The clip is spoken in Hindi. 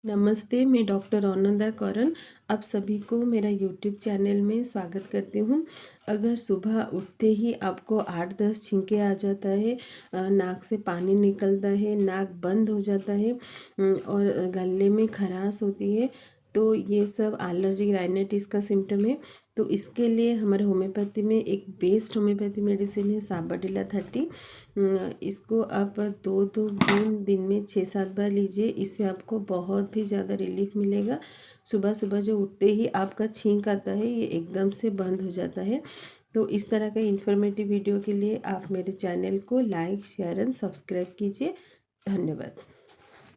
नमस्ते, मैं डॉक्टर औनंदा कौरन आप सभी को मेरा यूट्यूब चैनल में स्वागत करती हूँ। अगर सुबह उठते ही आपको 8-10 छींके आ जाता है, नाक से पानी निकलता है, नाक बंद हो जाता है और गले में खराश होती है, तो ये सब एलर्जिक राइनाइटिस का सिम्टम है। तो इसके लिए हमारे होम्योपैथी में एक बेस्ट होम्योपैथी मेडिसिन है साबरडीला 30। इसको आप 2-2 बूंद दिन में 6-7 बार लीजिए। इससे आपको बहुत ही ज़्यादा रिलीफ मिलेगा। सुबह सुबह जो उठते ही आपका छींक आता है, ये एकदम से बंद हो जाता है। तो इस तरह का इन्फॉर्मेटिव वीडियो के लिए आप मेरे चैनल को लाइक, शेयर एंड सब्सक्राइब कीजिए। धन्यवाद।